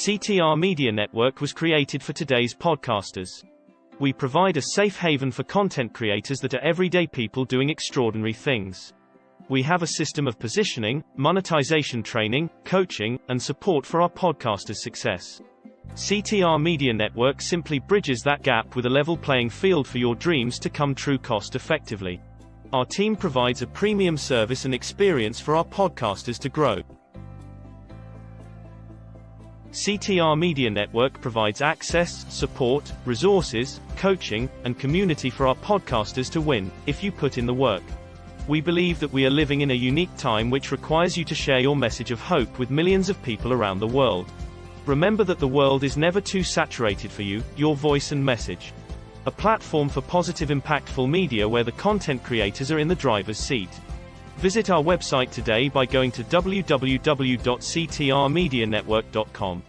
CTR Media Network was created for today's podcasters. We provide a safe haven for content creators that are everyday people doing extraordinary things. We have a system of positioning, monetization training, coaching, and support for our podcasters' success. CTR Media Network simply bridges that gap with a level playing field for your dreams to come true cost-effectively. Our team provides a premium service and experience for our podcasters to grow. CTR Media Network provides access, support, resources, coaching, and community for our podcasters to win, if you put in the work. We believe that we are living in a unique time which requires you to share your message of hope with millions of people around the world. Remember that the world is never too saturated for you, your voice and message. A platform for positive impactful media where the content creators are in the driver's seat. Visit our website today by going to www.ctrmedianetwork.com.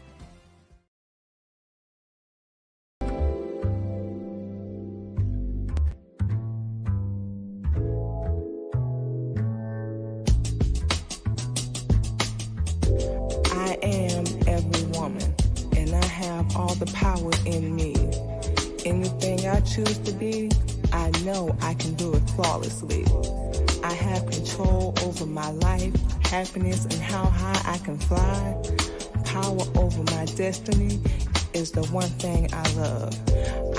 I am every woman, and I have all the power in me. Anything I choose to be, I know I can do it flawlessly. I have control over my life, happiness, and how high I can fly. Power over my destiny is the one thing I love.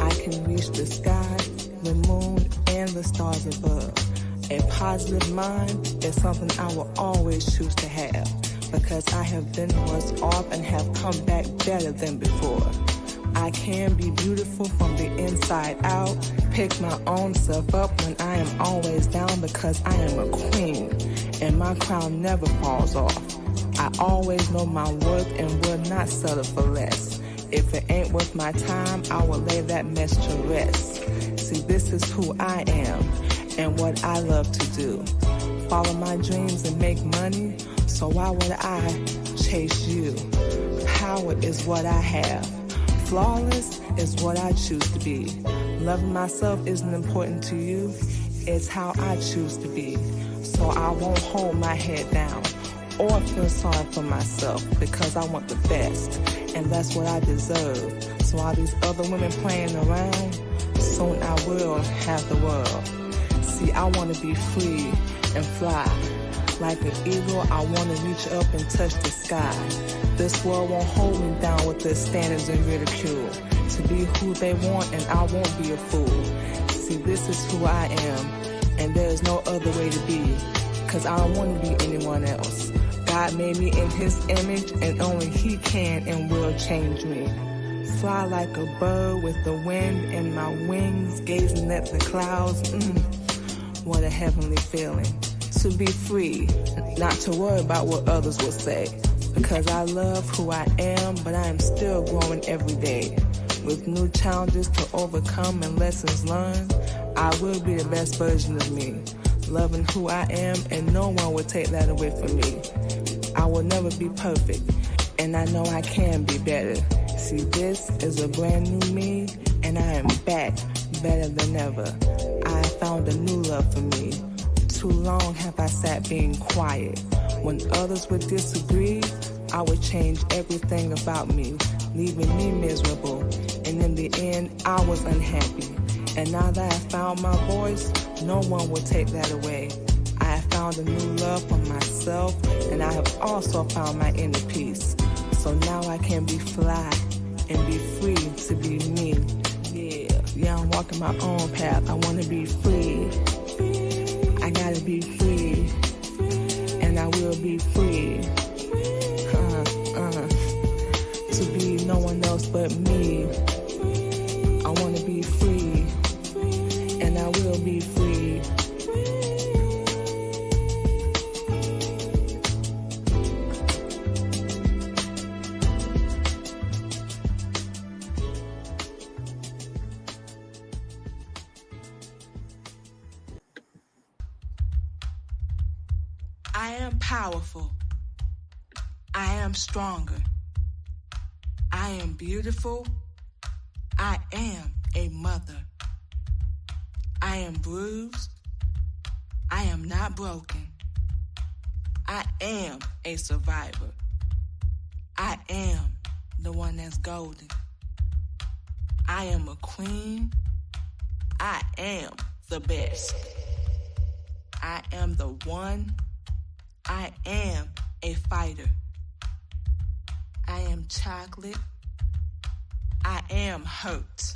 I can reach the sky, the moon, and the stars above. A positive mind is something I will always choose to have, because I have been worse off and have come back better than before. I can be beautiful from the inside out, pick my own self up when I am always down, because I am a queen, and my crown never falls off. I always know my worth and will not settle for less. If it ain't worth my time, I will lay that mess to rest. See, this is who I am, and what I love to do. Follow my dreams and make money, so why would I chase you? Power is what I have. Flawless is what I choose to be. Loving myself isn't important to you. It's how I choose to be. So I won't hold my head down or feel sorry for myself, because I want the best, and that's what I deserve. So all these other women playing around, soon I will have the world. See, I want to be free and fly. Like an eagle, I want to reach up and touch the sky. This world won't hold me down with their standards and ridicule. To be who they want, and I won't be a fool. See, this is who I am, and there is no other way to be, because I don't want to be anyone else. God made me in His image, and only He can and will change me. Fly like a bird with the wind in my wings, gazing at the clouds. What a heavenly feeling. To be free, not to worry about what others will say, because I love who I am, but I am still growing every day. With new challenges to overcome and lessons learned, I will be the best version of me, loving who I am, and no one will take that away from me. I will never be perfect, and I know I can be better. See, this is a brand new me, and I am back better than ever. I have found a new love for me. Too long have I sat being quiet. When others would disagree, I would change everything about me, leaving me miserable. And in the end, I was unhappy. And now that I found my voice, no one will take that away. I have found a new love for myself, and I have also found my inner peace. So now I can be fly and be free to be me. Yeah, I'm walking my own path. I want to be free. I gotta be free, and I will be free, to be no one else but me. I wanna be free, and I will be free. I am powerful. I am stronger. I am beautiful. I am a mother. I am bruised. I am not broken. I am a survivor. I am the one that's golden. I am a queen. I am the best. I am the one. I am a fighter. I am chocolate. I am hurt.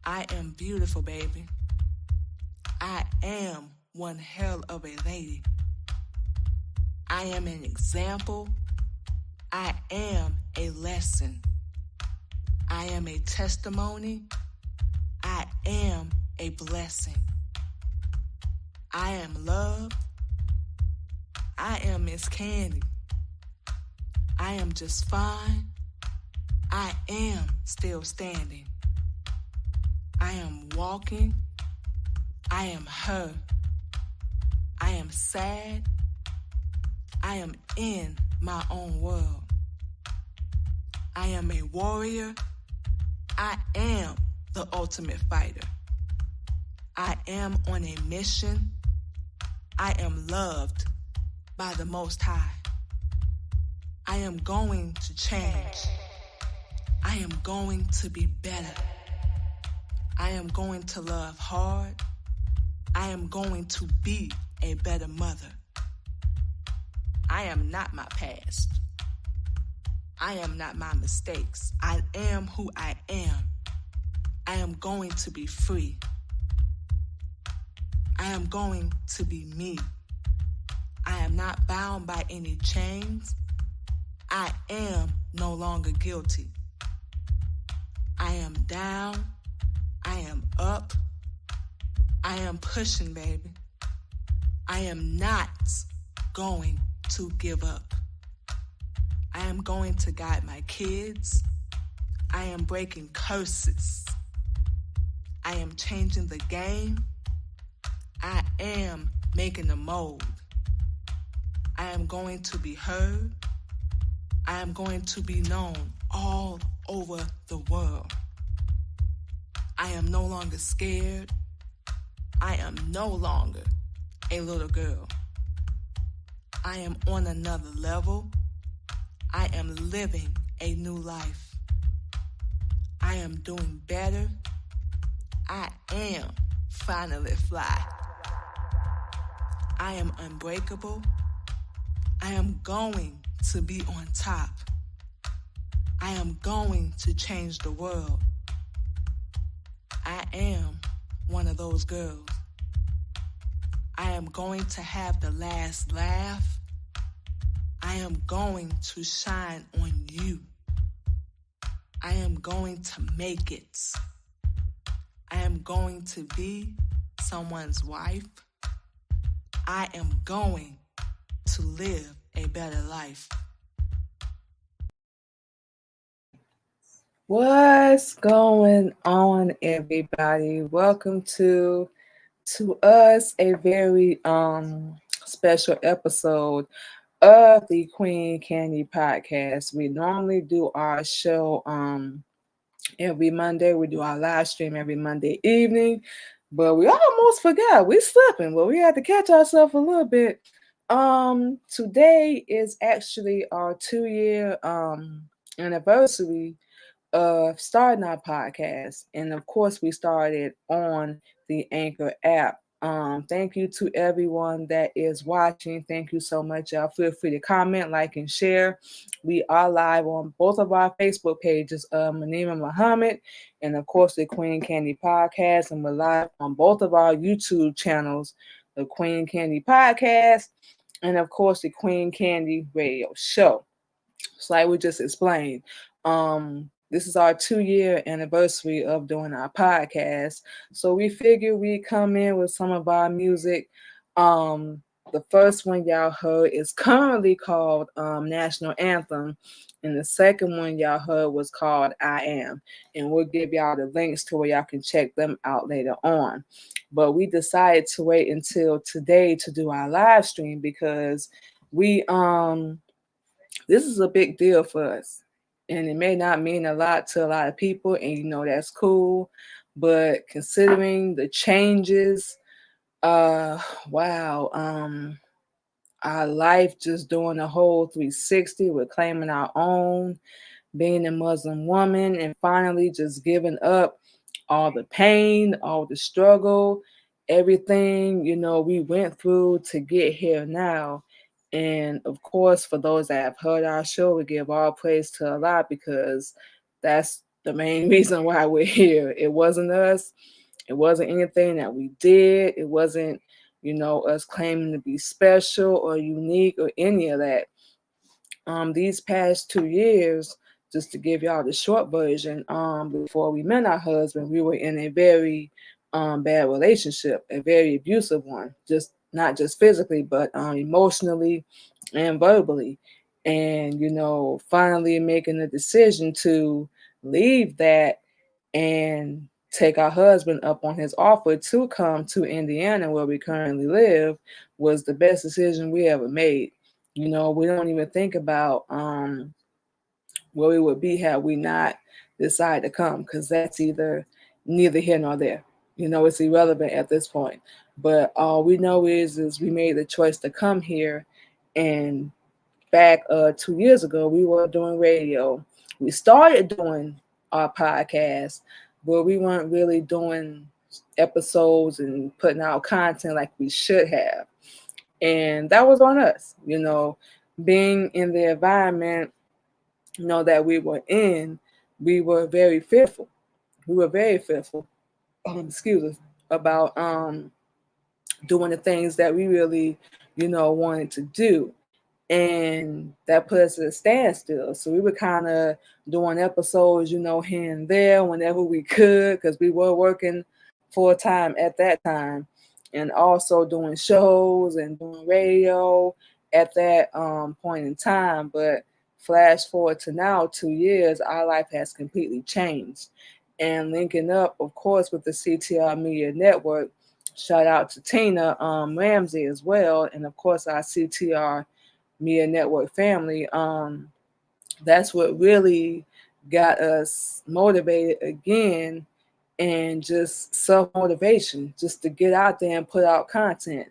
I am beautiful, baby. I am one hell of a lady. I am an example. I am a lesson. I am a testimony. I am a blessing. I am loved. I am Miss Candy. I am just fine. I am still standing. I am walking. I am her. I am sad. I am in my own world. I am a warrior. I am the ultimate fighter. I am on a mission. I am loved by the Most High. I am going to change. I am going to be better. I am going to love hard. I am going to be a better mother. I am not my past. I am not my mistakes. I am who I am. I am going to be free. I am going to be me. I am not bound by any chains. I am no longer guilty. I am down. I am up. I am pushing, baby. I am not going to give up. I am going to guide my kids. I am breaking curses. I am changing the game. I am making a mold. I am going to be heard. I am going to be known all over the world. I am no longer scared. I am no longer a little girl. I am on another level. I am living a new life. I am doing better. I am finally fly. I am unbreakable. I am going to be on top. I am going to change the world. I am one of those girls. I am going to have the last laugh. I am going to shine on you. I am going to make it. I am going to be someone's wife. I am going to live a better life. What's going on, everybody? Welcome to us a very special episode of the Queen Candy Podcast. We normally do our show every Monday. We do our live stream every Monday evening, but we almost forgot. We slipping, but we had to catch ourselves a little bit. Today is actually our 2-year anniversary of starting our podcast, and of course we started on the Anchor app. Thank you to everyone that is watching. Thank you so much, y'all. Feel free to comment, like, and share. We are live on both of our Facebook pages, Manima Muhammad, and of course the Queen Candy Podcast, and we're live on both of our YouTube channels, the Queen Candy Podcast, and of course the Queen Candy Radio Show. So like we just explained, this is our 2-year anniversary of doing our podcast. So we figured we'd come in with some of our music. The first one y'all heard is currently called National Anthem. And the second one y'all heard was called I Am. And we'll give y'all the links to where y'all can check them out later on. But we decided to wait until today to do our live stream because we this is a big deal for us. And it may not mean a lot to a lot of people, and you know that's cool. But considering the changes, wow, our life just doing a whole 360 with claiming our own, being a Muslim woman, and finally just giving up all the pain, all the struggle, everything, we went through to get here now. And of course, for those that have heard our show, we give all praise to Allah because that's the main reason why we're here. It wasn't us. It wasn't anything that we did. It wasn't, us claiming to be special or unique or any of that. These past 2 years, just to give y'all the short version, before we met our husband, we were in a very bad relationship, a very abusive one, just not just physically, but emotionally and verbally. And, finally making the decision to leave that and take our husband up on his offer to come to Indiana, where we currently live, was the best decision we ever made. We don't even think about where we would be had we not decided to come, because that's either neither here nor there. It's irrelevant at this point. But all we know is we made the choice to come here. And back 2 years ago, we were doing radio. We started doing our podcast, but we weren't really doing episodes and putting out content like we should have. And that was on us, being in the environment, that we were in. We were very fearful. We were very fearful, excuse us, about doing the things that we really, wanted to do. And that put us at a standstill. So we were kind of doing episodes, here and there whenever we could, because we were working full time at that time, and also doing shows and doing radio at that point in time. But flash forward to now, 2 years, our life has completely changed. And linking up, of course, with the CTR Media Network, shout out to Tina Ramsey as well, and of course our CTR Media Network family. That's what really got us motivated again, and just self-motivation, just to get out there and put out content,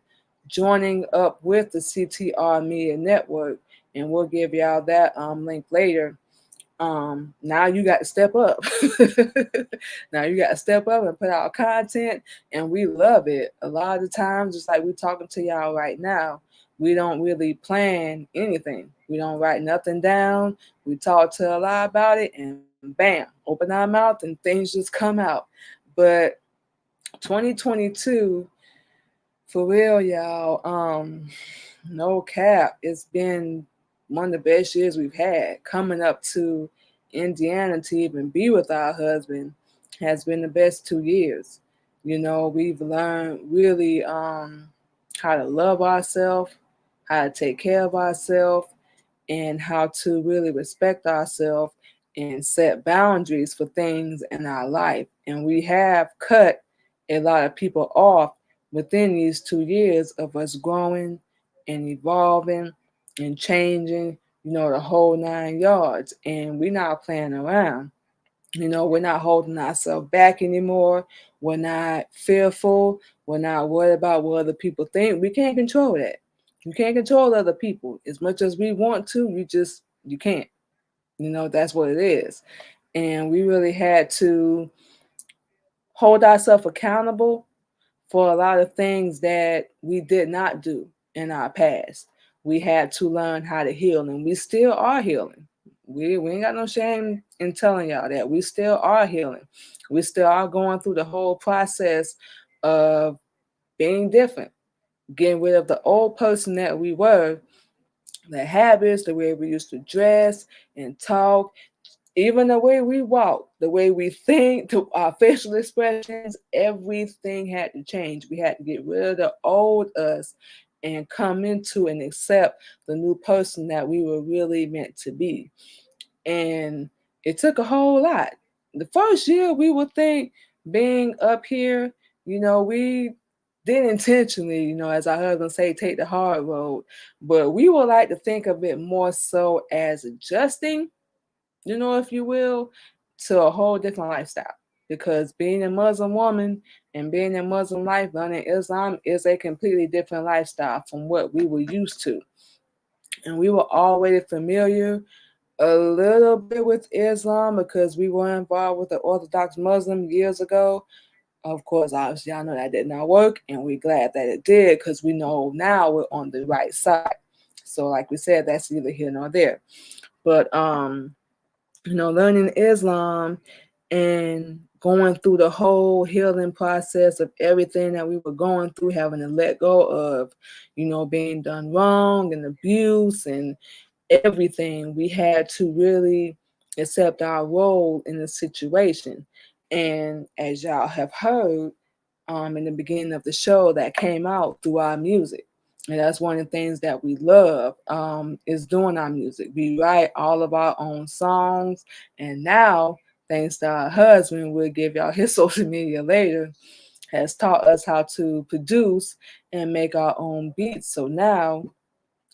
joining up with the CTR Media Network. And we'll give y'all that link later. Now you got to step up. Now you got to step up and put out content, and we love it. A lot of the times, just like we're talking to y'all right now, we don't really plan anything. We don't write nothing down. We talk to a lot about it, and bam, open our mouth and things just come out. But 2022, for real, y'all, no cap, it's been one of the best years we've had. Coming up to Indiana to even be with our husband has been the best 2 years. We've learned really how to love ourselves, how to take care of ourselves, and how to really respect ourselves and set boundaries for things in our life. And we have cut a lot of people off within these 2 years of us growing and evolving and changing, the whole 9 yards. And we're not playing around. We're not holding ourselves back anymore. We're not fearful. We're not worried about what other people think. We can't control that. You can't control other people as much as we want to. You can't. That's what it is. And we really had to hold ourselves accountable for a lot of things that we did not do in our past. We had to learn how to heal, and we still are healing. We ain't got no shame in telling y'all that. We still are healing. We still are going through the whole process of being different, getting rid of the old person that we were, the habits, the way we used to dress and talk, even the way we walk, the way we think, to our facial expressions, everything had to change. We had to get rid of the old us and come into and accept the new person that we were really meant to be. And it took a whole lot. The first year, we would think being up here, we did intentionally, as our husband say, take the hard road. But we would like to think of it more so as adjusting, if you will, to a whole different lifestyle. because being a Muslim woman and being a Muslim life, learning Islam is a completely different lifestyle from what we were used to. And we were already familiar a little bit with Islam because we were involved with the Orthodox Muslim years ago. Of course, obviously, I know that did not work, and we're glad that it did because we know now we're on the right side. So, like we said, that's neither here nor there. But learning Islam and going through the whole healing process of everything that we were going through, having to let go of, being done wrong and abuse and everything, we had to really accept our role in the situation. And as y'all have heard in the beginning of the show, that came out through our music. And that's one of the things that we love is doing our music. We write all of our own songs. And now, thanks to our husband, we'll give y'all his social media later, has taught us how to produce and make our own beats. So now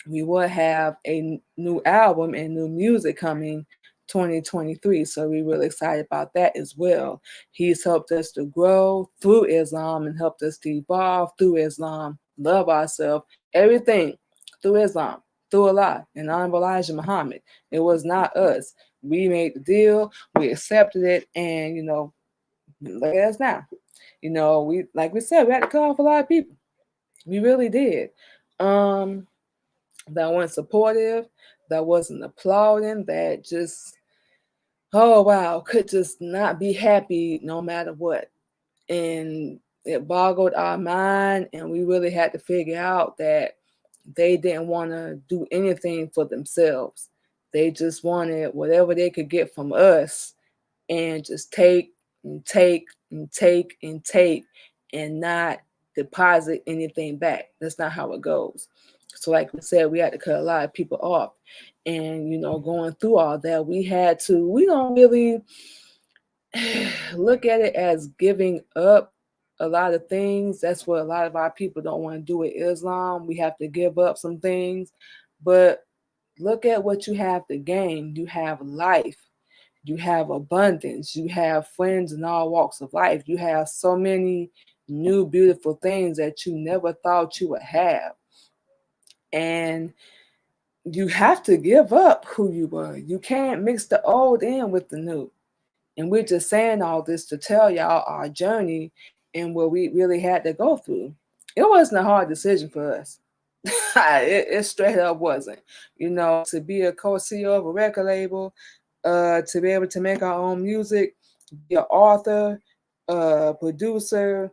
we will have a new album and new music coming 2023. So we're really excited about that as well. He's helped us to grow through Islam and helped us to evolve through Islam, love ourselves, everything through Islam, through Allah and Honorable Elijah Muhammad. It was not us. We made the deal, we accepted it, and look at us now. We, like we said, we had to cut off a lot of people. We really did. That weren't supportive, that wasn't applauding, that just, oh wow, could just not be happy no matter what. And it boggled our mind, and we really had to figure out that they didn't want to do anything for themselves. They just wanted whatever they could get from us and just take and take and take and take and not deposit anything back. That's not how it goes. So like we said, we had to cut a lot of people off. And, going through all that, we don't really look at it as giving up a lot of things. That's what a lot of our people don't want to do with Islam. We have to give up some things. But look at what you have to gain. You have life. You have abundance. You have friends in all walks of life. You have so many new, beautiful things that you never thought you would have. And you have to give up who you were. You can't mix the old in with the new. And we're just saying all this to tell y'all our journey and what we really had to go through. It wasn't a hard decision for us. it straight up wasn't. To be a co-CEO of a record label, to be able to make our own music, be an author, producer,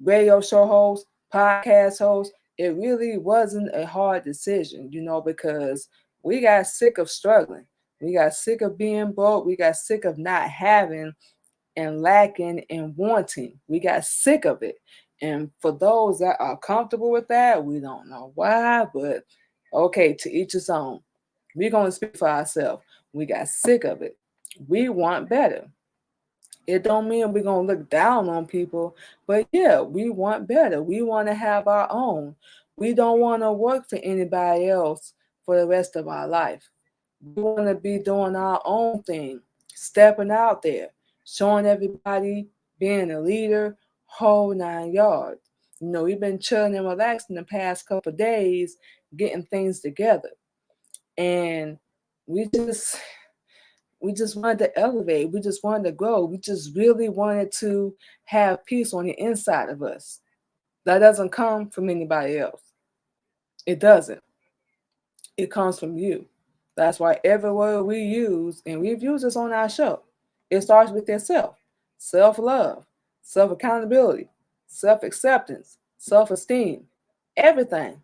radio show host, podcast host, it really wasn't a hard decision, because we got sick of struggling. We got sick of being broke. We got sick of not having and lacking and wanting. We got sick of it. And for those that are comfortable with that, we don't know why, but okay, to each his own. We're going to speak for ourselves. We got sick of it. We want better. It don't mean we're going to look down on people, but yeah, we want better. We want to have our own. We don't want to work for anybody else for the rest of our life. We want to be doing our own thing, stepping out there, showing everybody, being a leader, whole 9 yards. We've been chilling and relaxing the past couple of days, getting things together. And we just wanted to elevate. We just wanted to grow. We just really wanted to have peace on the inside of us. That doesn't come from anybody else. It doesn't. It comes from you. That's why every word we use, and we've used this on our show, it starts with yourself. Self-love, self-accountability, self-acceptance, self-esteem, everything.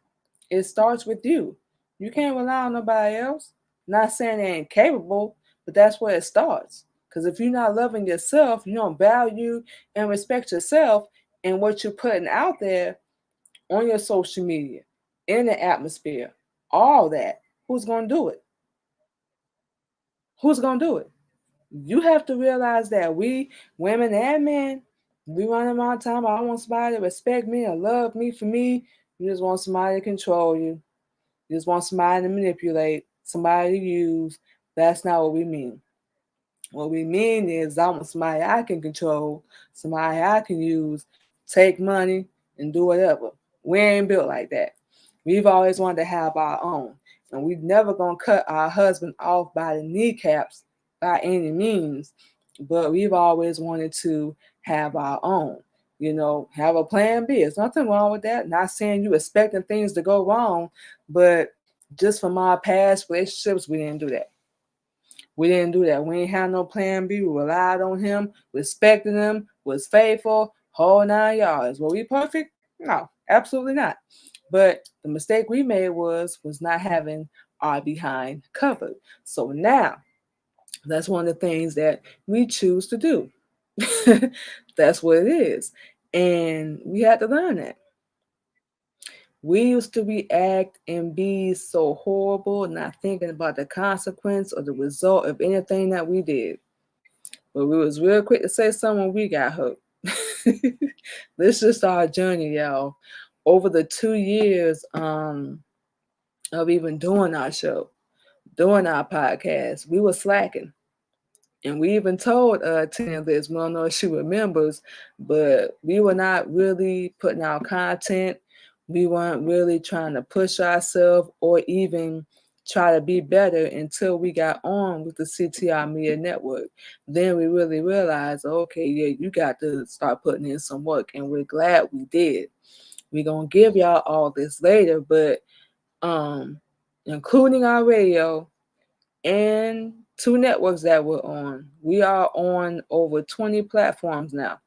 It starts with you. You can't rely on nobody else. Not saying they ain't capable, but that's where it starts. Because if you're not loving yourself, you don't value and respect yourself and what you're putting out there on your social media, in the atmosphere, all that, who's going to do it? Who's going to do it? You have to realize that we, women and men, we run around time. I want somebody to respect me or love me for me. You just want somebody to control you. You just want somebody to manipulate, somebody to use. That's not what we mean. What we mean is I want somebody I can control, somebody I can use, take money and do whatever. We ain't built like that. We've always wanted to have our own. And we never gonna cut our husband off by the kneecaps by any means. But we've always wanted to have our own. Have a plan B. There's nothing wrong with that. Not saying you expecting things to go wrong, but just from our past relationships, we didn't do that. We didn't do that. We ain't had no plan B. We relied on him, respected him, was faithful, whole 9 yards. Were we perfect? No, absolutely not. But the mistake we made was not having our behind covered. So now that's one of the things that we choose to do. That's what it is. And we had to learn that. We used to react and be so horrible, not thinking about the consequence or the result of anything that we did. But we was real quick to say something when we got hurt. This is our journey, y'all. Over the 2 years of even doing our show, doing our podcast, we were slacking. And we even told Tina this, we don't know if she remembers, but we were not really putting out content. We weren't really trying to push ourselves or even try to be better until we got on with the CTR Media Network. Then we really realized, okay, yeah, you got to start putting in some work. And we're glad we did. We're going to give y'all all this later, but including our radio and 2 networks that we're on. We are on over 20 platforms now.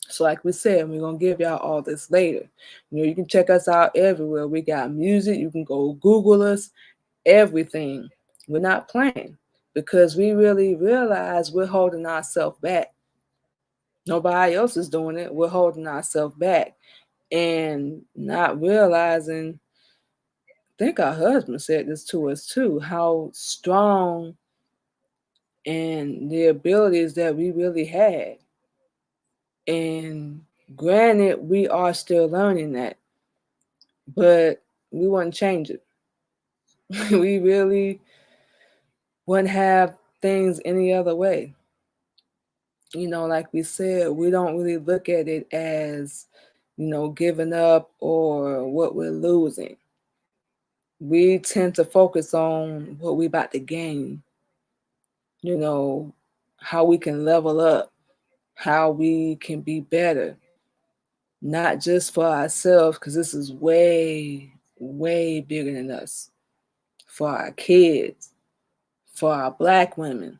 So like we said, we're going to give y'all all this later. You can check us out everywhere. We got music. You can go Google us, everything. We're not playing because we really realize we're holding ourselves back. Nobody else is doing it. We're holding ourselves back and not realizing, I think our husband said this to us too, how strong and the abilities that we really had. And granted, we are still learning that, but we wouldn't change it. We really wouldn't have things any other way. Like we said, we don't really look at it as, giving up or what we're losing. We tend to focus on what we about to gain, how we can level up, how we can be better, not just for ourselves, because this is way, way bigger than us, for our kids, for our Black women,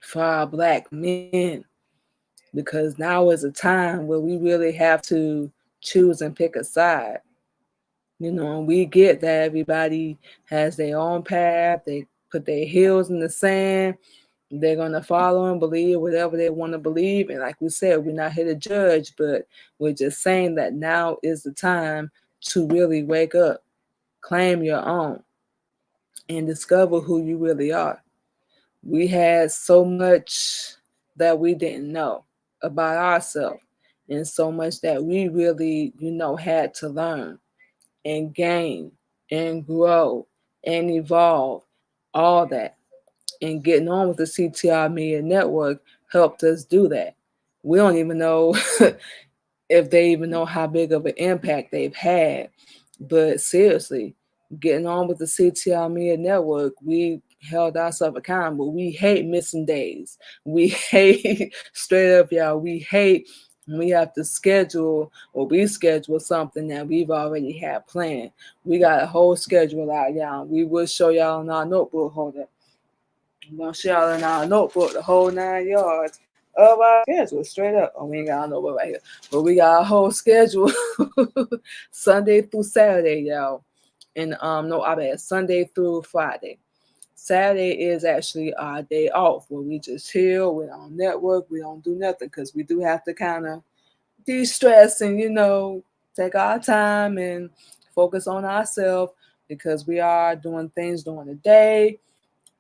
for our Black men, because now is a time where we really have to choose and pick a side. And we get that everybody has their own path. They put their heels in the sand. They're going to follow and believe whatever they want to believe. And like we said, we're not here to judge, but we're just saying that now is the time to really wake up, claim your own, and discover who you really are. We had so much that we didn't know about ourselves, and so much that we really, had to learn and gain and grow and evolve, all that. And getting on with the CTR Media Network helped us do that. We don't even know if they even know how big of an impact they've had. But seriously, getting on with the CTR Media Network, we held ourselves accountable. We hate missing days. We hate, straight up, y'all, we hate we have to schedule or reschedule something that we've already had planned. We got a whole schedule out, y'all. We will show y'all in our notebook. Hold up. I'm going to show y'all in our notebook the whole 9 yards of our schedule, straight up. Oh, we ain't got a notebook right here. But we got a whole schedule Sunday through Saturday, y'all. And no, I bet Sunday through Friday. Saturday is actually our day off where we just chill. We don't network. We don't do nothing because we do have to kind of de-stress and, take our time and focus on ourselves because we are doing things during the day.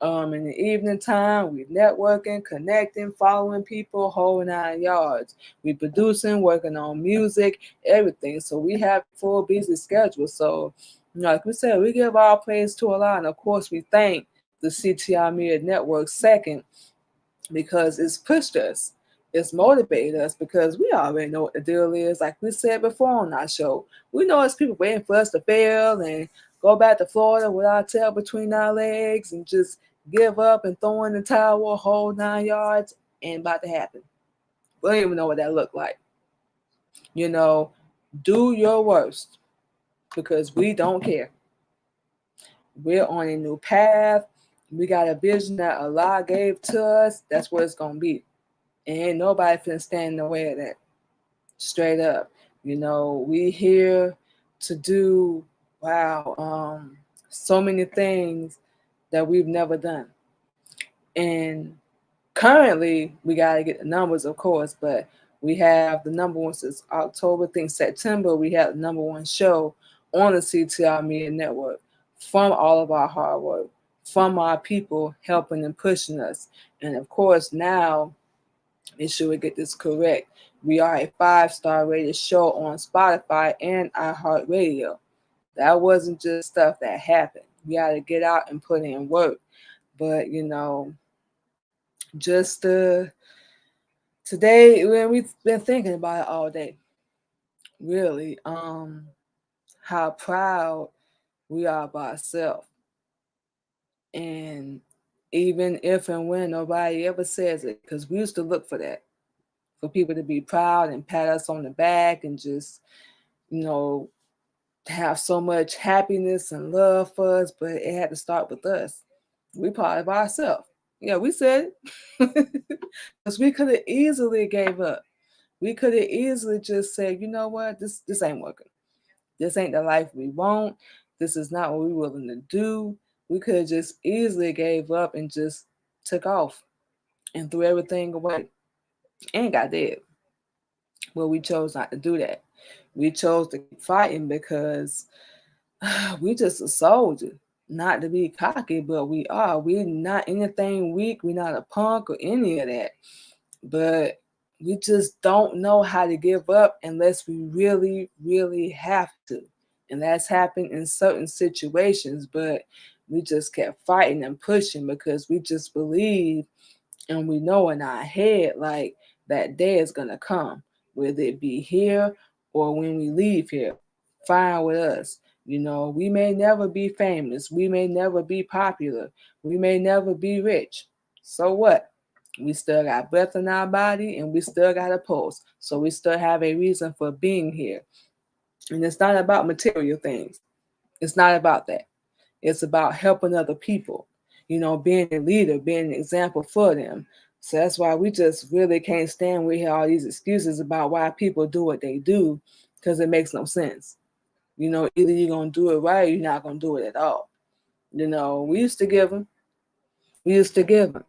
In the evening time, we networking, connecting, following people, whole 9 yards. We producing, working on music, everything. So we have a full busy schedule. So, like we said, we give our praise to Allah. And of course, we thank the CTR Media Network second because it's pushed us. It's motivated us because we already know what the deal is. Like we said before on our show, we know it's people waiting for us to fail and go back to Florida with our tail between our legs and just give up and throw in the towel, whole 9 yards, and about to happen. We don't even know what that looked like. You know, do your worst because we don't care. We're on a new path. We got a vision that Allah gave to us. That's what it's going to be. And ain't nobody finna stand in the way of that. Straight up. You know, we here to do, so many things that we've never done. And currently, we got to get the numbers, of course, but we have the number one since October, I think September, we had the number one show on the CTR Media Network from all of our hard work, from our people helping and pushing us. And of course, now, make sure we get this correct. We are a 5-star rated show on Spotify and iHeartRadio. That wasn't just stuff that happened. We got to get out and put in work. But, you know, just today, when we've been thinking about it all day, really, how proud we are of ourselves. And even if and when nobody ever says it, because we used to look for that, for people to be proud and pat us on the back and just, you know, have so much happiness and love for us, but it had to start with us. We part of ourselves. Yeah, we said it. Because we could have easily gave up. We could have easily just said, you know what, this ain't working. This ain't the life we want. This is not what we're willing to do. We could have just easily gave up and just took off and threw everything away and got dead. Well, we chose not to do that. We chose to keep fighting because we just a soldier. Not to be cocky, but we are. We're not anything weak. We're not a punk or any of that. But we just don't know how to give up unless we really, really have to. And that's happened in certain situations, but we just kept fighting and pushing because we just believe and we know in our head like that day is going to come, whether it be here or when we leave here. Fine with us. You know, we may never be famous. We may never be popular. We may never be rich. So what? We still got breath in our body and we still got a pulse. So we still have a reason for being here. And it's not about material things. It's not about that. It's about helping other people, you know, being a leader, being an example for them. So that's why we just really can't stand we hear all these excuses about why people do what they do, because it makes no sense. You know, either you're going to do it right or you're not going to do it at all. You know, we used to give them. We used to give them.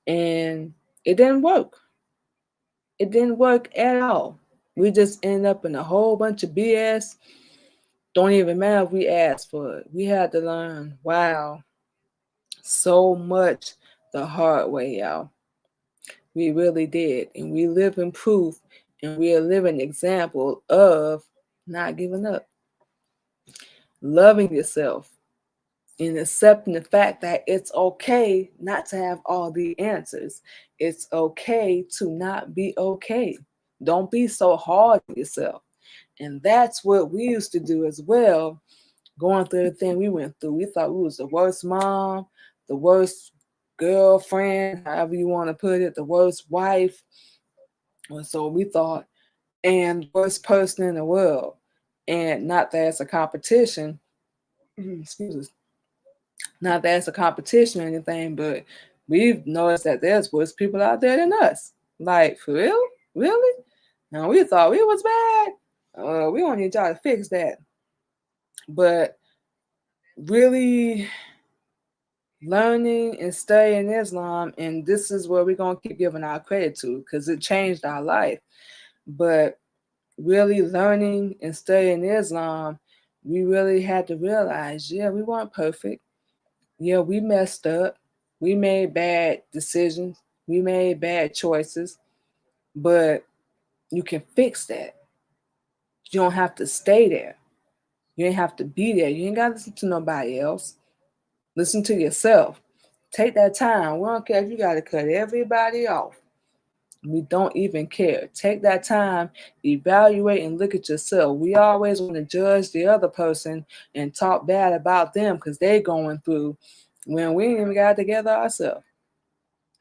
And it didn't work. It didn't work at all. We just ended up in a whole bunch of BS. Don't even matter if we asked for it. We had to learn, so much the hard way, y'all. We really did. And we live in proof and we are a living example of not giving up. Loving yourself and accepting the fact that it's okay not to have all the answers. It's okay to not be okay. Don't be so hard on yourself. And that's what we used to do as well, going through the thing we went through. We thought we was the worst mom, the worst girlfriend, however you want to put it, the worst wife. And so we thought, and worst person in the world. And not that it's a competition, excuse us, not that it's a competition or anything, but we've noticed that there's worse people out there than us. Like, for real? Really? Now we thought we was bad. We don't need y'all to fix that. But really learning and studying Islam, and this is where we're going to keep giving our credit to because it changed our life. But really learning and studying Islam, we really had to realize, yeah, we weren't perfect. Yeah, we messed up. We made bad decisions. We made bad choices. But you can fix that. You don't have to stay there. You ain't have to be there. You ain't got to listen to nobody else. Listen to yourself. Take that time. We don't care if you got to cut everybody off. We don't even care. Take that time, evaluate, and look at yourself. We always want to judge the other person and talk bad about them because they're going through when we ain't even got together ourselves.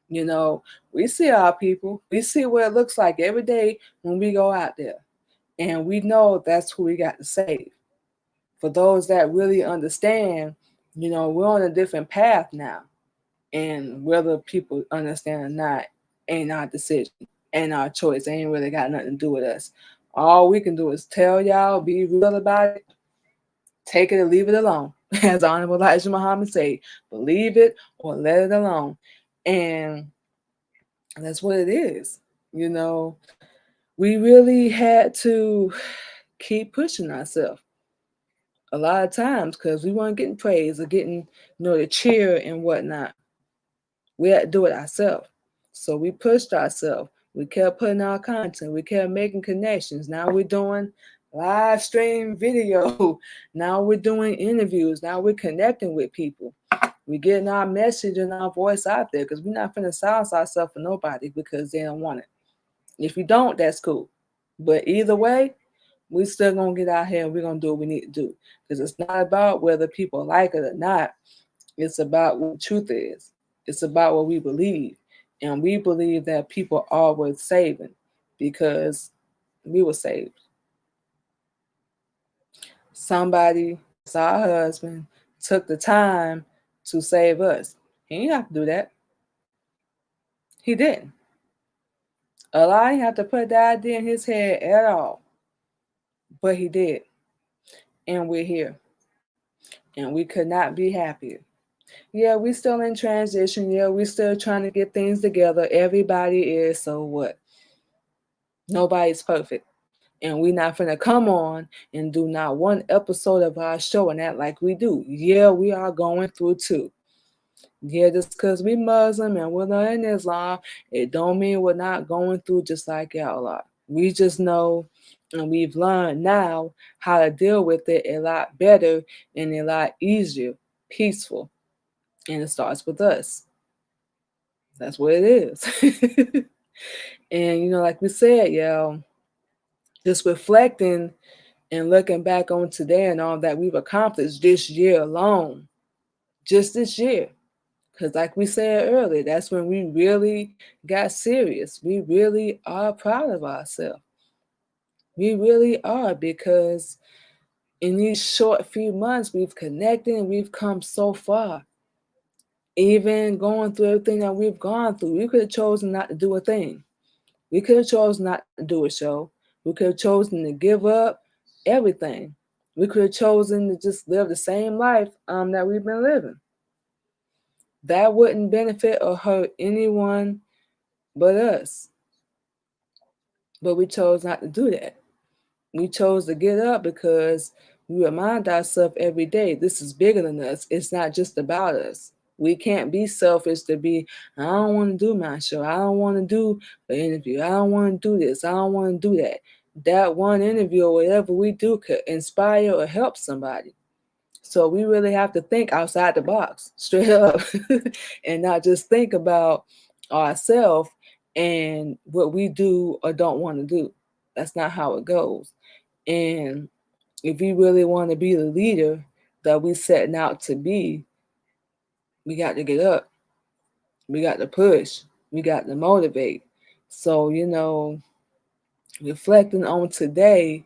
You know, we see our people. We see what it looks like every day when we go out there. And we know that's who we got to save. For those that really understand, we're on a different path now. And whether people understand or not ain't our decision, ain't our choice. It ain't really got nothing to do with us. All we can do is tell y'all, be real about it, take it or leave it alone. As Honorable Elijah Muhammad say, believe it or let it alone. And that's what it is. We really had to keep pushing ourselves a lot of times because we weren't getting praise or getting, the cheer and whatnot. We had to do it ourselves. So we pushed ourselves. We kept putting out content. We kept making connections. Now we're doing live stream video. Now we're doing interviews. Now we're connecting with people. We're getting our message and our voice out there because we're not going to silence ourselves for nobody because they don't want it. If you don't, that's cool. But either way, we still going to get out here and we're going to do what we need to do. Because it's not about whether people like it or not. It's about what the truth is. It's about what we believe. And we believe that people are worth saving because we were saved. Somebody, it's our husband, took the time to save us. He didn't have to do that. He didn't. Allah didn't have to put that idea in his head at all. But he did. And we're here. And we could not be happier. Yeah, we still in transition. Yeah, we still trying to get things together. Everybody is, so what? Nobody's perfect. And we're not finna come on and do not one episode of our show and act like we do. Yeah, we are going through too. Yeah, just because we Muslim and we're not in Islam, it don't mean we're not going through just like y'all are. We just know and we've learned now how to deal with it a lot better and a lot easier, peaceful. And it starts with us. That's what it is. And, like we said, just reflecting and looking back on today and all that we've accomplished this year alone, just this year. Because like we said earlier, that's when we really got serious. We really are proud of ourselves. We really are, because in these short few months, we've connected and we've come so far. Even going through everything that we've gone through, we could have chosen not to do a thing. We could have chosen not to do a show. We could have chosen to give up everything. We could have chosen to just live the same life that we've been living. That wouldn't benefit or hurt anyone but us. But we chose not to do that. We chose to get up because we remind ourselves every day, this is bigger than us. It's not just about us. We can't be selfish to be, I don't want to do my show. I don't want to do an interview. I don't want to do this. I don't want to do that. That one interview or whatever we do could inspire or help somebody. So we really have to think outside the box, straight up, and not just think about ourselves and what we do or don't want to do. That's not how it goes. And if we really want to be the leader that we're setting out to be, we got to get up. We got to push. We got to motivate. So, reflecting on today,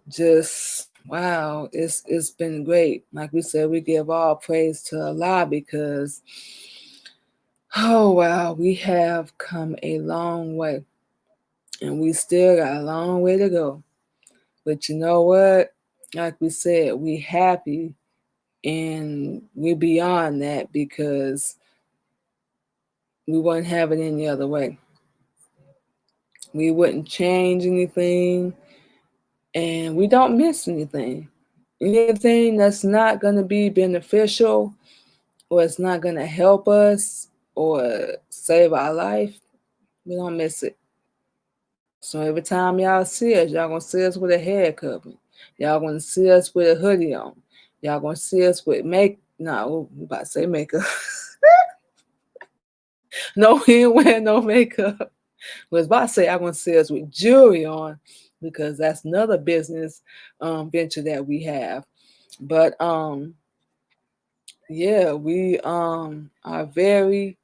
just wow, it's been great. Like we said, we give all praise to Allah because, oh wow, we have come a long way. And we still got a long way to go. But you know what? Like we said, we happy and we're beyond that because we wouldn't have it any other way. We wouldn't change anything and we don't miss anything. Anything that's not going to be beneficial or it's not going to help us or save our life, we don't miss it. So every time y'all see us, y'all going to see us with a head covering. Y'all going to see us with a hoodie on. Y'all going to see us with we about to say makeup. No, we ain't wearing no makeup. Was about to say I'm gonna see us with jewelry on because that's another business venture that we have. But yeah, we are very,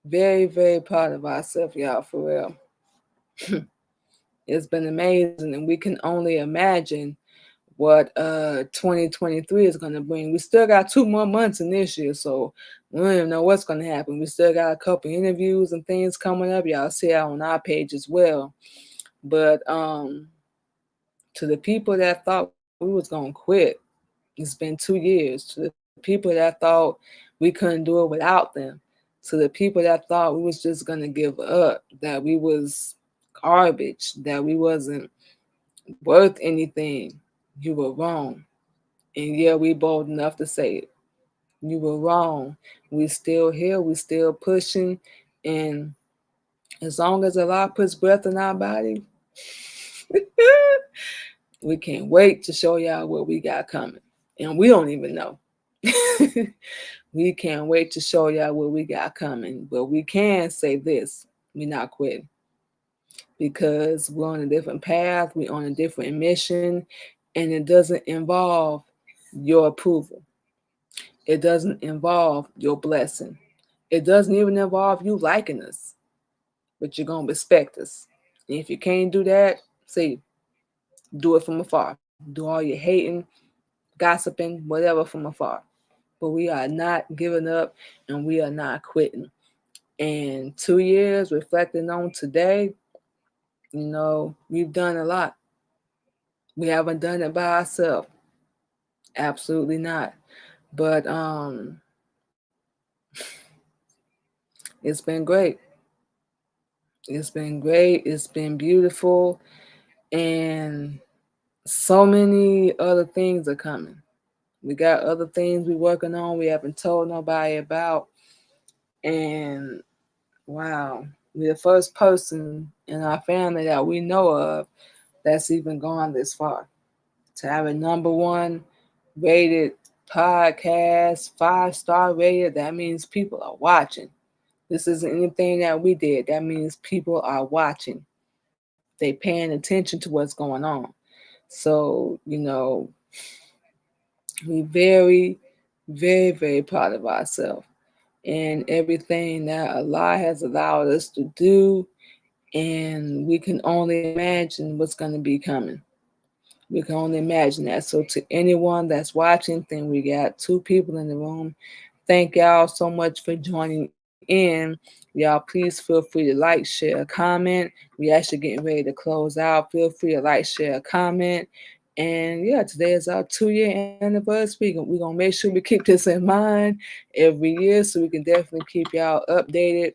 very, very proud of ourselves, y'all, for real. It's been amazing, and we can only imagine what 2023 is going to bring. We still got 2 more months in this year, so we don't even know what's going to happen. We still got a couple interviews and things coming up. Y'all see it on our page as well. But to the people that thought we was going to quit, it's been 2 years. To the people that thought we couldn't do it without them, to the people that thought we was just going to give up, that we was garbage, that we wasn't worth anything, you were wrong. And yeah, we bold enough to say it. You were wrong. We still here. We still pushing. And as long as Allah puts breath in our body, we can't wait to show y'all what we got coming. And we don't even know. We can't wait to show y'all what we got coming. But we can say this. We're not quitting. Because we're on a different path. We're on a different mission. And it doesn't involve your approval. It doesn't involve your blessing. It doesn't even involve you liking us, but you're going to respect us. And if you can't do that, see, do it from afar. Do all your hating, gossiping, whatever from afar. But we are not giving up and we are not quitting. And 2 years reflecting on today, we've done a lot. We haven't done it by ourselves. Absolutely not. But it's been great. It's been great. It's been beautiful. And so many other things are coming. We got other things we're working on we haven't told nobody about. And wow, we're the first person in our family that we know of that's even gone this far. To have a #1 rated podcast, 5-star rated, that means people are watching. This isn't anything that we did. That means people are watching. They paying attention to what's going on. So, we very, very, very proud of ourselves and everything that Allah has allowed us to do. And we can only imagine what's going to be coming. We can only imagine that. So to anyone that's watching, then we got 2 people in the room. Thank y'all so much for joining in. Y'all, please feel free to like, share, comment. We actually getting ready to close out. Feel free to like, share, comment. And yeah, today is our 2-year anniversary. We're going to make sure we keep this in mind every year so we can definitely keep y'all updated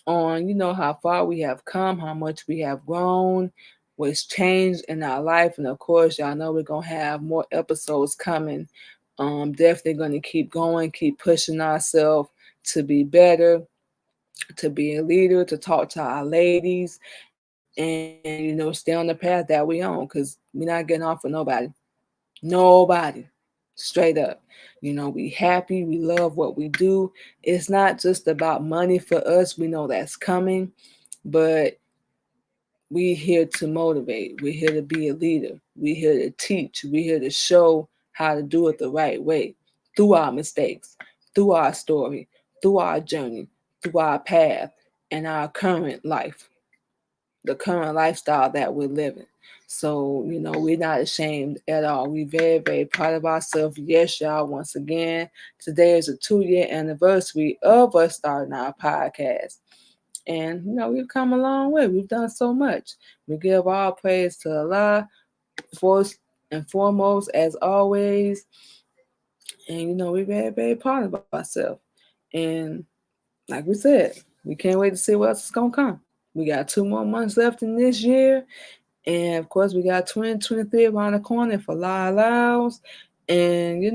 on, how far we have come, how much we have grown, what's changed in our life. And of course, y'all know we're going to have more episodes coming. Definitely going to keep going, keep pushing ourselves to be better, to be a leader, to talk to our ladies, and stay on the path that we on, because we're not getting off with nobody, straight up. We happy, we love what we do. It's not just about money for us. We know that's coming, but we here to motivate. We're here to be a leader. We're here to teach. We're here to show how to do it the right way, through our mistakes, through our story, through our journey, through our path, and our current life, the current lifestyle that we're living. So, we're not ashamed at all. We're very, very proud of ourselves. Yes, y'all, once again, today is a 2-year anniversary of us starting our podcast. And, we've come a long way. We've done so much. We give all praise to Allah, first and foremost, as always. And, we're very, very proud of ourselves. And like we said, we can't wait to see what else is going to come. We got 2 more months left in this year. And, of course, we got 2023 around the corner if Allah allows. And, we're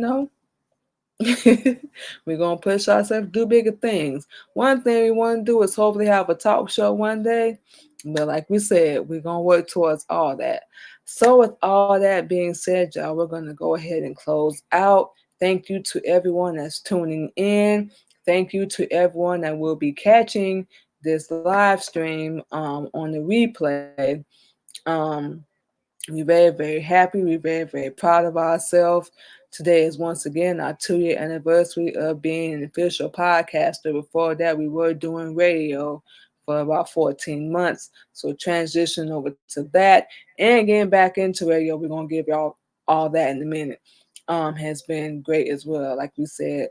going to push ourselves to do bigger things. One thing we want to do is hopefully have a talk show one day. But like we said, we're going to work towards all that. So with all that being said, y'all, we're going to go ahead and close out. Thank you to everyone that's tuning in. thank you to everyone that will be catching this live stream on the replay. Um, we're very, very happy. We're very, very proud of ourselves. Today is once again our 2-year anniversary of being an official podcaster. Before that, we were doing radio for about 14 months. So transition over to that and getting back into radio. We're going to give y'all all that in a minute. Has been great as well. Like we said,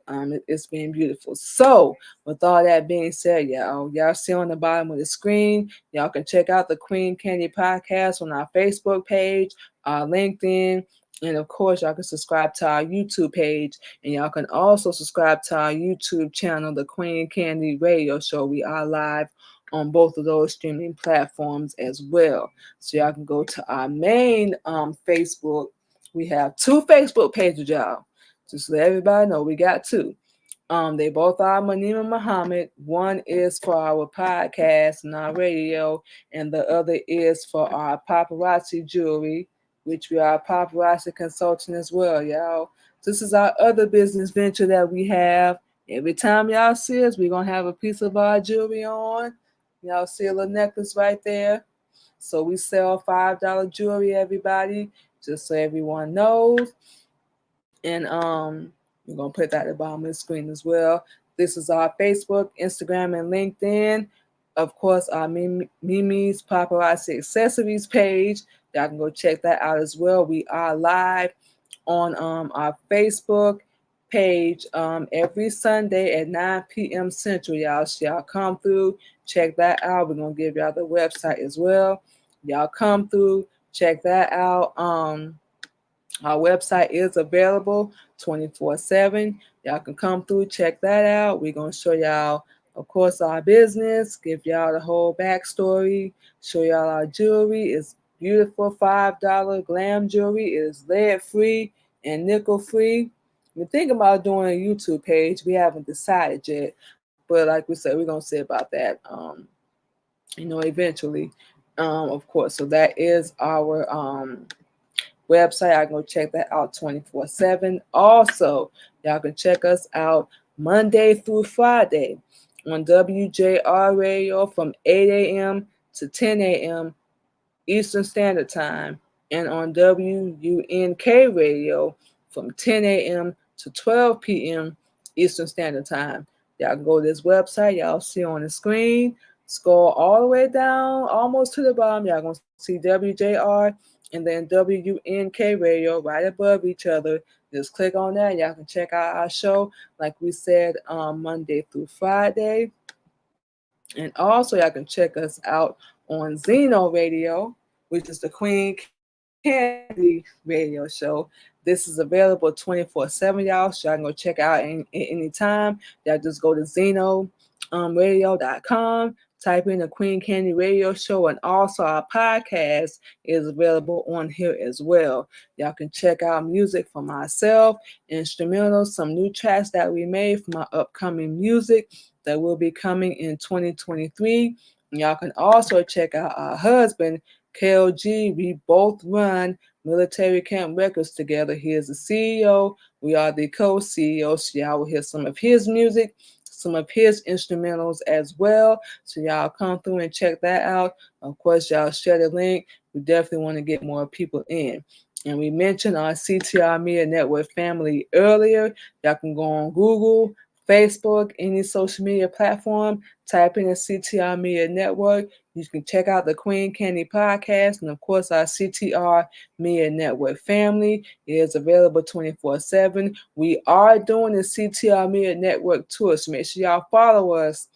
it's been beautiful. So with all that being said, y'all see on the bottom of the screen, y'all can check out the Queen Candy Podcast on our Facebook page, our LinkedIn, and of course, y'all can subscribe to our YouTube page, and y'all can also subscribe to our YouTube channel, the Queen Candy Radio Show. We are live on both of those streaming platforms as well. So y'all can go to our main Facebook. We have 2 Facebook pages, y'all. Just let everybody know we got 2. They both are Manima Muhammad. One is for our podcast and our radio, and the other is for our paparazzi jewelry, which we are a paparazzi consultant as well, y'all. This is our other business venture that we have. Every time y'all see us, we're going to have a piece of our jewelry on. Y'all see a little necklace right there. So we sell $5 jewelry, everybody, just so everyone knows. And we're going to put that at the bottom of the screen as well. This is our Facebook, Instagram, and LinkedIn. Of course, our Mimi's Paparazzi Accessories page. Y'all can go check that out as well. We are live on our Facebook page every Sunday at 9 p.m. Central, y'all. So y'all come through, check that out. We're going to give y'all the website as well. Y'all come through, check that out. Our website is available 24/7. Y'all can come through, check that out. We're going to show y'all, of course, our business, give y'all the whole backstory, show y'all our jewelry. It's beautiful $5 glam jewelry. It is lead-free and nickel-free. We're thinking about doing a YouTube page. We haven't decided yet. But like we said, we're going to see about that, eventually, of course. So that is our website. I can go check that out 24/7. Also, y'all can check us out Monday through Friday on WJR Radio from 8 a.m. to 10 a.m. Eastern Standard Time, and on WUNK Radio from 10 a.m. to 12 p.m. Eastern Standard Time. Y'all can go to this website. Y'all see on the screen. Scroll all the way down, almost to the bottom. Y'all gonna see WJR and then WUNK Radio right above each other. Just click on that. Y'all can check out our show, like we said, Monday through Friday. And also, y'all can check us out on Zeno Radio, which is the Queen Candy Radio Show. This is available 24/7, y'all. So y'all can go check out any time. Y'all just go to ZenoRadio.com. Type in the Queen Candy Radio Show, and also our podcast is available on here as well. Y'all can check out music from myself, instrumentals, some new tracks that we made from our upcoming music that will be coming in 2023. And y'all can also check out our husband, KLG. We both run Military Camp Records together. He is the CEO. We are the co-CEO. So y'all will hear some of his music, some of his instrumentals as well. So y'all come through and check that out. Of course, y'all share the link. We definitely want to get more people in. And we mentioned our CTR Media Network family earlier. Y'all can go on Google, Facebook, any social media platform, type in the CTR Media Network. You can check out the Queen Candy Podcast, and of course our CTR Media Network family is available 24/7. We are doing the CTR Media Network tour, so make sure y'all follow us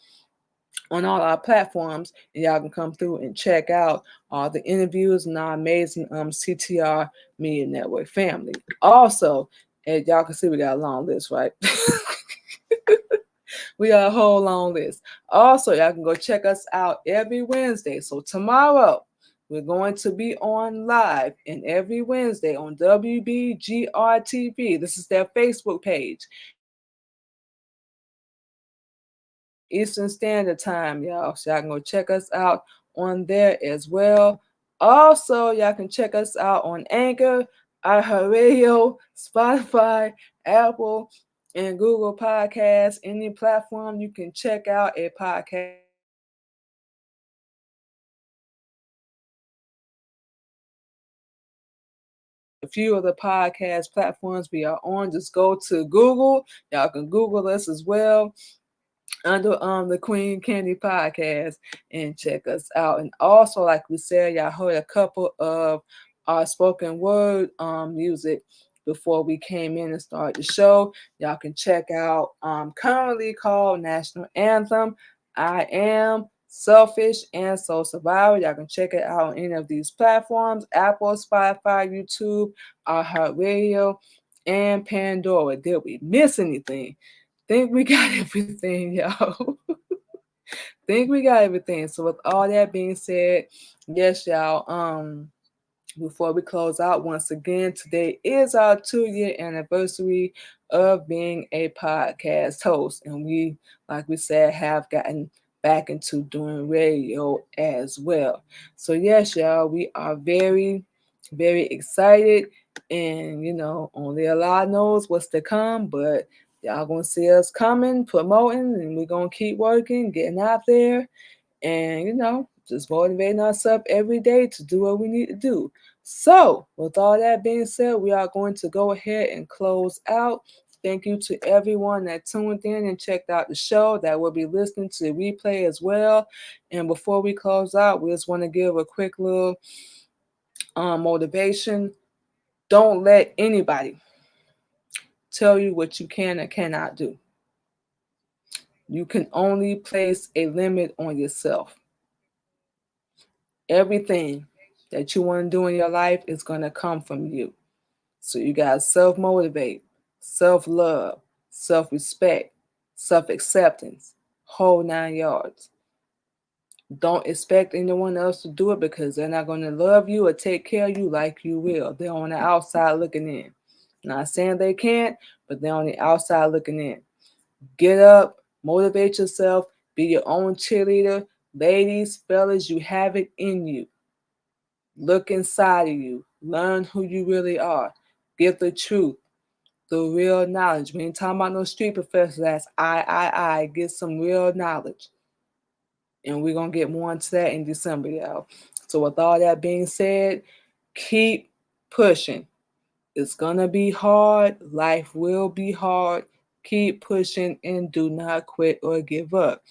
on all our platforms, and y'all can come through and check out all the interviews and our amazing CTR Media Network family. Also, as y'all can see, we got a long list, right? We got a whole long list. Also, y'all can go check us out every Wednesday. So tomorrow, we're going to be on live, and every Wednesday on WBGR TV. This is their Facebook page. Eastern Standard Time, y'all. So y'all can go check us out on there as well. Also, y'all can check us out on Anchor, iHeartRadio, Spotify, Apple, and Google Podcasts, any platform you can check out a podcast. A few of the podcast platforms we are on, just go to Google. Y'all can Google us as well under the Queen Candy Podcast and check us out. And also, like we said, y'all heard a couple of our spoken word music before we came in and started the show. Y'all can check out currently called National Anthem, I Am, Selfish, and Soul Survivor. Y'all can check it out on any of these platforms: Apple, Spotify, YouTube, iHeartRadio, and Pandora. Did we miss anything? Think we got everything, y'all. Think we got everything. So with all that being said, yes, y'all, before we close out, once again, today is our 2-year anniversary of being a podcast host. And we, like we said, have gotten back into doing radio as well. So yes, y'all, we are very, very excited. And, only Allah knows what's to come, but y'all gonna see us coming, promoting, and we're gonna keep working, getting out there, and just motivating ourselves every day to do what we need to do. So, with all that being said, we are going to go ahead and close out. Thank you to everyone that tuned in and checked out the show, that will be listening to the replay as well. And before we close out, we just want to give a quick little motivation. Don't let anybody tell you what you can and cannot do. You can only place a limit on yourself. Everything that you want to do in your life is going to come from you. So you got to self-motivate, self-love, self-respect, self-acceptance, whole 9 yards. Don't expect anyone else to do it, because they're not going to love you or take care of you like you will. They're on the outside looking in. Not saying they can't, but they're on the outside looking in. Get up, motivate yourself, be your own cheerleader. Ladies, fellas, you have it in you. Look inside of you. Learn who you really are. Get the truth, the real knowledge. We ain't talking about no street professors that's I. Get some real knowledge. And we're going to get more into that in December, y'all. So with all that being said, keep pushing. It's going to be hard. Life will be hard. Keep pushing and do not quit or give up.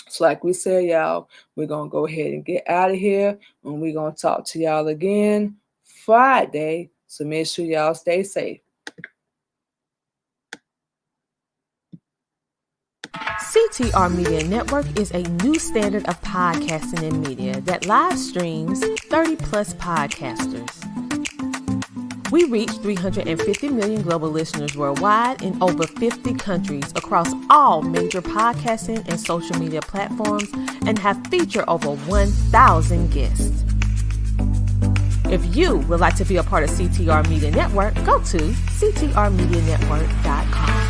So like we said, y'all, we're going to go ahead and get out of here. And we're going to talk to y'all again Friday. So make sure y'all stay safe. CTR Media Network is a new standard of podcasting and media that live streams 30-plus podcasters. We reach 350 million global listeners worldwide in over 50 countries across all major podcasting and social media platforms, and have featured over 1,000 guests. If you would like to be a part of CTR Media Network, go to ctrmedianetwork.com.